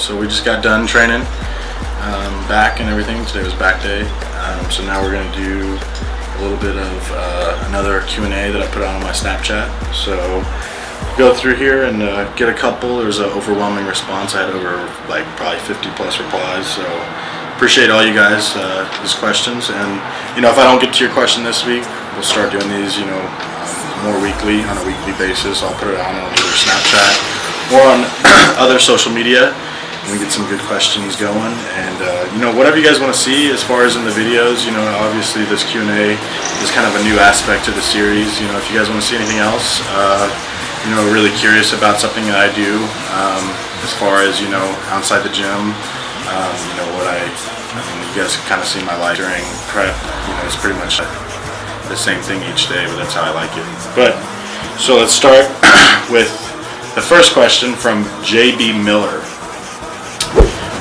So we just got done training, back and everything. Today was back day. So now we're gonna do a little bit of another Q&A that I put on my Snapchat. So go through here and get a couple. There was an overwhelming response. I had over like probably 50 plus replies. So appreciate all you guys, these questions. And if I don't get to your question this week, we'll start doing these, more weekly, on a weekly basis. I'll put it on either Snapchat or on other social media, and we get some good questions going. And whatever you guys want to see as far as in the videos, obviously this Q&A is kind of a new aspect to the series. If you guys want to see anything else, really curious about something that I do, as far as outside the gym, you guys kind of see my life during prep. It's pretty much the same thing each day, but that's how I like it. But so let's start with the first question from JB Miller.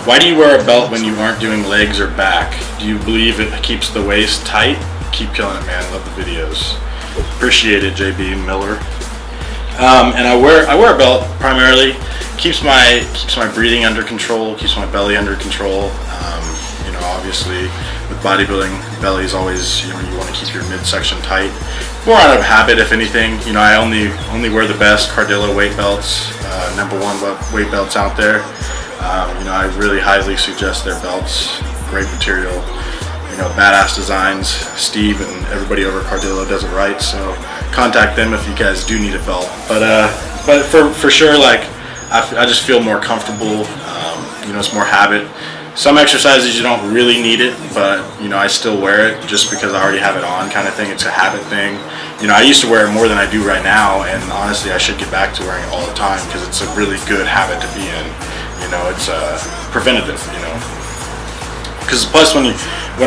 Why do you wear a belt when you aren't doing legs or back? Do you believe it keeps the waist tight? Keep killing it, man. Love the videos. Appreciate it, JB Miller. And I wear a belt primarily. Keeps my breathing under control. Keeps my belly under control. Obviously with bodybuilding, belly is always you want to keep your midsection tight. More out of habit, if anything. I only wear the best Cardillo weight belts, number one weight belts out there. I really highly suggest their belts. Great material, badass designs. Steve and everybody over at Cardillo does it right, so contact them if you guys do need a belt. But for sure, like I just feel more comfortable. It's more habit. Some exercises you don't really need it, but I still wear it just because I already have it on, kind of thing. It's a habit thing. I used to wear it more than I do right now, and honestly I should get back to wearing it all the time because it's a really good habit to be in. It's preventative. Because plus when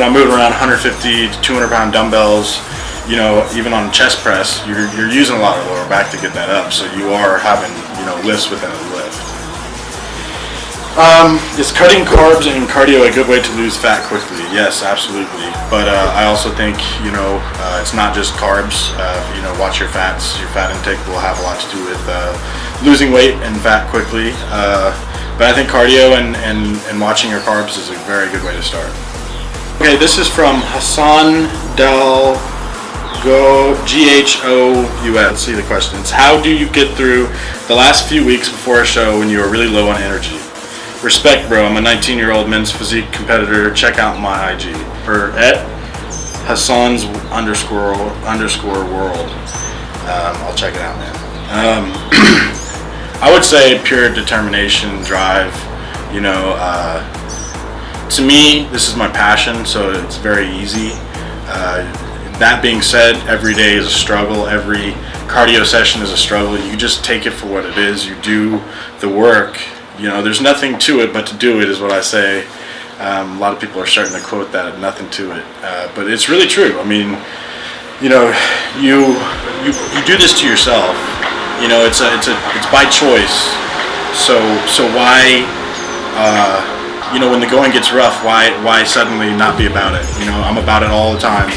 I'm moving around 150 to 200 pound dumbbells, even on chest press, you're using a lot of lower back to get that up, so you are having lifts within a lift. Is cutting carbs and cardio a good way to lose fat quickly? Yes, absolutely. But I also think it's not just carbs. Watch your fats. Your fat intake will have a lot to do with losing weight and fat quickly. But I think cardio and watching your carbs is a very good way to start. Okay, this is from Hassan Del Ghous. Let's see the questions. How do you get through the last few weeks before a show when you are really low on energy? Respect, bro. I'm a 19-year-old men's physique competitor. Check out my IG or at Hassan's _ world. I'll check it out, man. I would say pure determination, drive. To me, this is my passion, so it's very easy. That being said, every day is a struggle. Every cardio session is a struggle. You just take it for what it is. You do the work. There's nothing to it but to do it, is what I say. A lot of people are starting to quote that, nothing to it. But it's really true. You do this to yourself. It's by choice. So why, when the going gets rough, why suddenly not be about it? I'm about it all the time.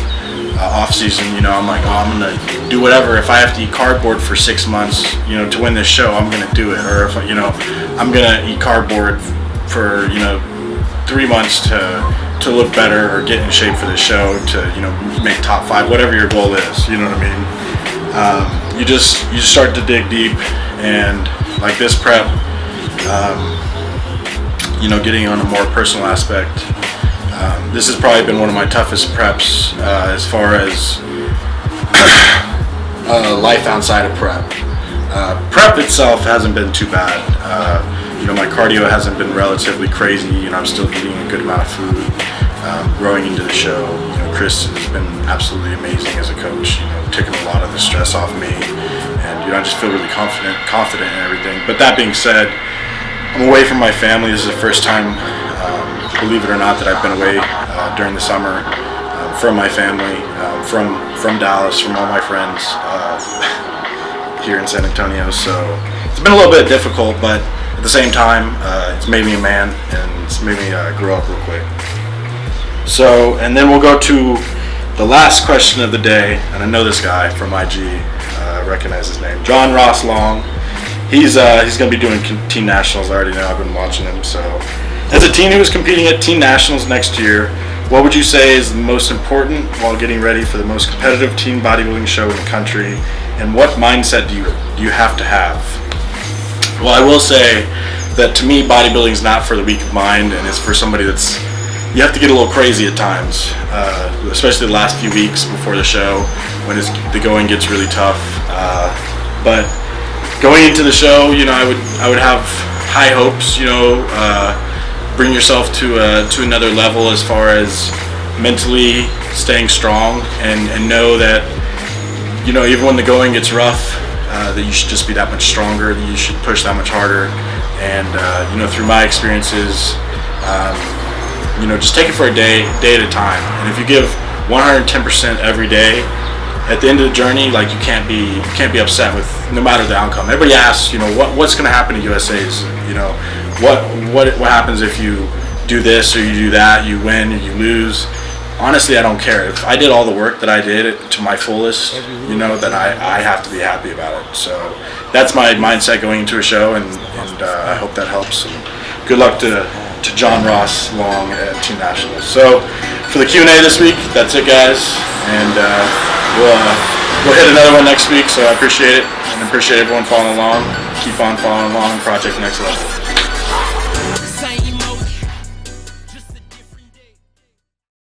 Off season, I'm like, I'm gonna do whatever. If I have to eat cardboard for 6 months, to win this show, I'm gonna do it. Or if I'm gonna eat cardboard for 3 months to look better or get in shape for the show, to make top 5, whatever your goal is. You know what I mean? You just start to dig deep, and like this prep, getting on a more personal aspect. This has probably been one of my toughest preps as far as life outside of prep. Prep itself hasn't been too bad. My cardio hasn't been relatively crazy. I'm still eating a good amount of food. Growing into the show, Chris has been absolutely amazing as a coach. Taking a lot of the stress off me, and I just feel really confident in everything. But that being said, I'm away from my family. This is the first time, believe it or not, that I've been away during the summer from my family, from Dallas, from all my friends here in San Antonio. So it's been a little bit difficult, but at the same time, it's made me a man, and it's made me grow up real quick. So, and then we'll go to the last question of the day, and I know this guy from IG, I recognize his name, John Ross Long. he's going to be doing Teen Nationals. I already know. I've been watching him. So, as a teen who is competing at Teen Nationals next year, what would you say is the most important while getting ready for the most competitive teen bodybuilding show in the country, and what mindset do you have to have? Well, I will say that to me, bodybuilding is not for the weak of mind, and it's for somebody that's, you have to get a little crazy at times, especially the last few weeks before the show when the going gets really tough. But going into the show, you know, I would have high hopes, you know, bring yourself to another level as far as mentally staying strong, and know that, you know, even when the going gets rough, that you should just be that much stronger, that you should push that much harder. And you know, through my experiences, you know, just take it for a day at a time. And if you give 110% every day, at the end of the journey, like, you can't be upset with, no matter the outcome. Everybody asks, you know, what's going to happen to USA's? You know, what happens if you do this or you do that, you win or you lose? Honestly, I don't care. If I did all the work that I did to my fullest, you know, then I have to be happy about it. So that's my mindset going into a show, and I hope that helps. And good luck to John Ross Long at Teen Nationals. So for the Q&A this week, that's it, guys. And we'll hit another one next week. So I appreciate it, and appreciate everyone following along. Keep on following along. Project Next Level.